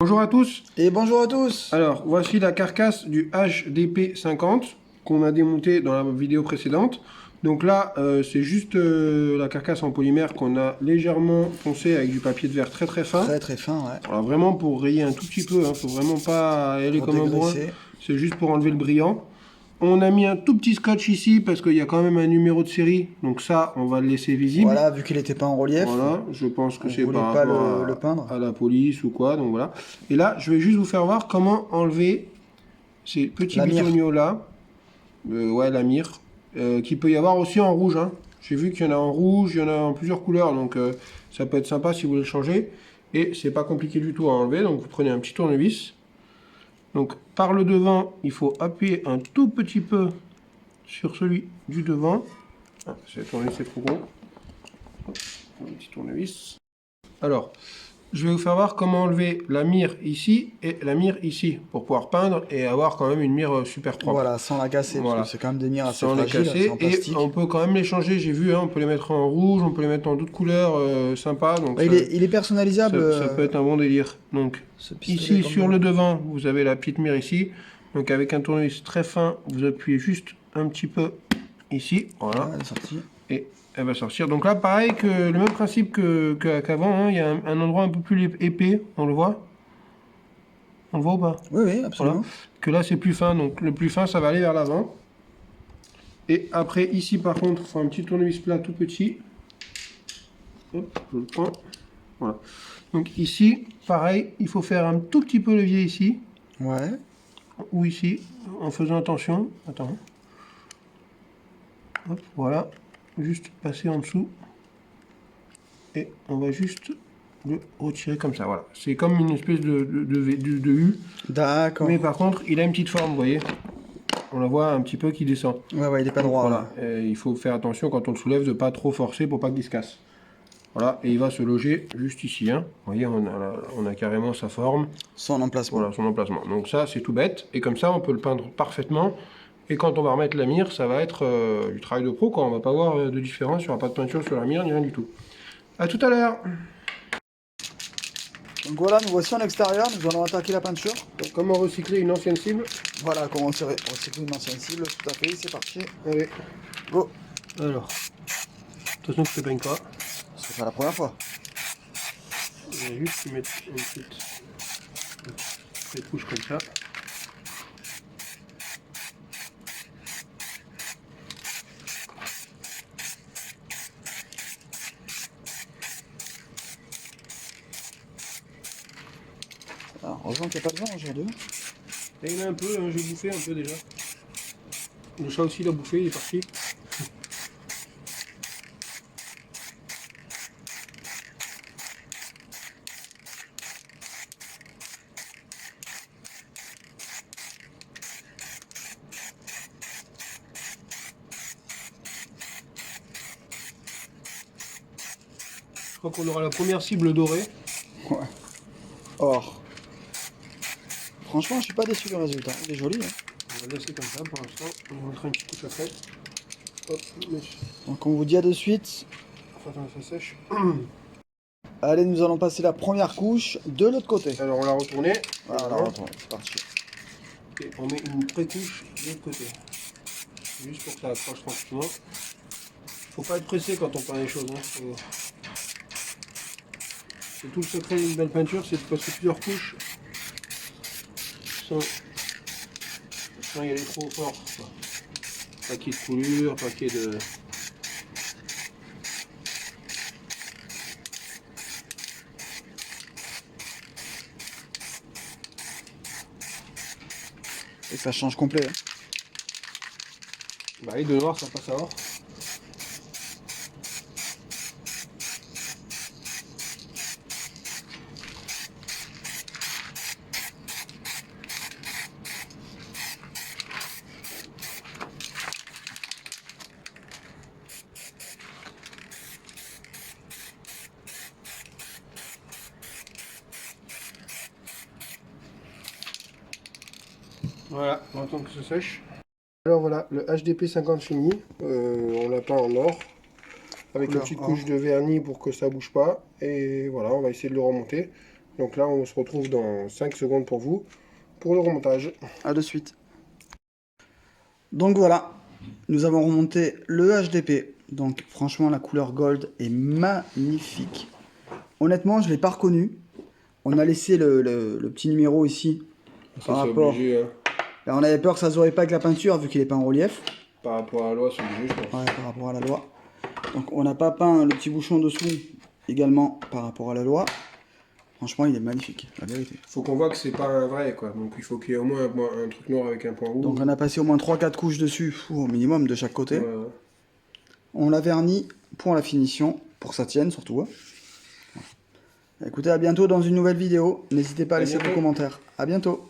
Bonjour à tous. Et bonjour à tous. Alors, voici la carcasse du HDP 50 qu'on a démonté dans la vidéo précédente. Donc là, c'est juste la carcasse en polymère qu'on a légèrement foncé avec du papier de verre très très fin. Très très fin, ouais. Alors vraiment pour rayer un tout petit peu, hein, faut vraiment pas aller Pour comme un bourrin. dégraisser. C'est juste pour enlever le brillant. On a mis un tout petit scotch ici parce qu'il y a quand même un numéro de série. Donc ça, on va le laisser visible. Voilà, vu qu'il n'était pas en relief. Voilà, je pense que On c'est voulait par pas rapport le peindre. à la police ou quoi, donc voilà. Et là, je vais juste vous faire voir comment enlever ces petits La mire. bitoniaux là. Ouais, la mire. Qu'il peut y avoir aussi en rouge, hein. J'ai vu qu'il y en a en rouge, il y en a en plusieurs couleurs, donc ça peut être sympa si vous voulez le changer. Et c'est pas compliqué du tout à enlever, donc vous prenez un petit tournevis. Donc par le devant, il faut appuyer un tout petit peu sur celui du devant. Ah, c'est tournevis, c'est trop gros. Un petit tournevis. Alors, je vais vous faire voir comment enlever la mire ici et la mire ici pour pouvoir peindre et avoir quand même une mire super propre. Voilà, sans la casser, Voilà. parce que c'est quand même des mires assez Sans les fragiles, casser, c'est en et plastique. on peut quand même les changer, j'ai vu, hein, on peut les mettre en rouge, on peut les mettre en d'autres couleurs sympas. Donc Ouais, ça, il est personnalisable. ça peut être un bon délire. Donc ce pistolet ici comme sur ça. le devant, vous avez la petite mire ici. Donc avec un tournevis très fin, vous appuyez juste un petit peu ici, voilà. Ouais, elle est sortie. Et elle va sortir. Donc là, pareil que le même principe qu'avant, hein, il y a un endroit un peu plus épais, on le voit. On le voit ou pas? Oui, oui, absolument. Voilà. Que là, c'est plus fin, donc le plus fin, ça va aller vers l'avant. Et après, ici, par contre, il faut un petit tournevis plat tout petit. Hop, je le prends. Voilà. Donc ici, pareil, il faut faire un tout petit peu levier ici, Ouais. ou ici, en faisant attention. Attends. Hop, voilà. Juste passer en dessous. Et on va juste le retirer comme ça, voilà. C'est comme une espèce de U. D'accord. Mais par contre, il a une petite forme, vous voyez. On la voit un petit peu qui descend. Ouais, ouais, il est pas Donc, droit. voilà. Il faut faire attention quand on le soulève de pas trop forcer pour pas qu'il se casse. Voilà, et il va se loger juste ici. Hein. Vous voyez, on a carrément sa forme. Son emplacement. Voilà, son emplacement. Donc ça, c'est tout bête. Et comme ça, on peut le peindre parfaitement. Et quand on va remettre la mire, ça va être du travail de pro, quoi. On va pas voir de différence. Il n'y aura pas de peinture sur la mire, ni rien du tout. A tout à l'heure. Donc voilà, nous voici en extérieur, nous allons attaquer la peinture. Donc, comment recycler une ancienne cible? Voilà comment on recycle une ancienne cible, tout à fait, c'est parti. Allez, Go. alors. De toute façon, je ne te peigne pas. C'est pas la première fois. Je vais juste mettre une petite couche comme ça. Alors, heureusement qu'il n'y a pas de vent aujourd'hui. Et il y en a un peu, hein, j'ai bouffé un peu déjà. Le chat aussi l'a bouffé, il est parti. Je crois qu'on aura la première cible dorée. Ouais. Or. Franchement, je suis pas déçu du résultat. Il est joli. Hein. On va le laisser comme ça pour l'instant. On va montrer une petite couche après. Hop, mais... Donc on vous dit à de suite. Faut attendre que ça sèche. Allez, nous allons passer la première couche de l'autre côté. Alors on l'a retourné. Voilà, retourne, c'est parti. Et on met une pré-couche de l'autre côté. Juste pour que ça accroche tranquillement. Faut pas être pressé quand on peint les choses. Hein. C'est tout le secret d'une belle peinture, c'est de passer plusieurs couches sans y aller trop fort. Quoi. Pas qu'il y ait de coulure, pas qu'il y ait de... Et ça change complet. Hein. Bah, et de noir, ça passe à or. Voilà, on attend que ça sèche. Alors voilà, le HDP 50 fini, on l'a peint en or, avec une petite couche de vernis pour que ça bouge pas, et voilà, on va essayer de le remonter. Donc là, on se retrouve dans 5 secondes pour vous, pour le remontage. À de suite. Donc voilà, nous avons remonté le HDP. Donc franchement, la couleur gold est magnifique. Honnêtement, je ne l'ai pas reconnu. On a laissé le petit numéro ici. Ça, Par c'est rapport... obligé, hein. Là, on avait peur que ça ne se voie pas avec la peinture, vu qu'il n'est pas en relief. Par rapport à la loi, c'est obligé, je pense. Ouais, par rapport à la loi. Donc on n'a pas peint le petit bouchon dessous, également par rapport à la loi. Franchement, il est magnifique, la vérité. Faut qu'on voit que c'est pas un vrai, quoi. Donc il faut qu'il y ait au moins un truc noir avec un point rouge. Donc on a passé au moins 3-4 couches dessus, au minimum de chaque côté. Ouais, ouais. On l'a verni pour la finition, pour que ça tienne surtout. Écoutez, à bientôt dans une nouvelle vidéo. N'hésitez pas à laisser vos commentaires. À bientôt.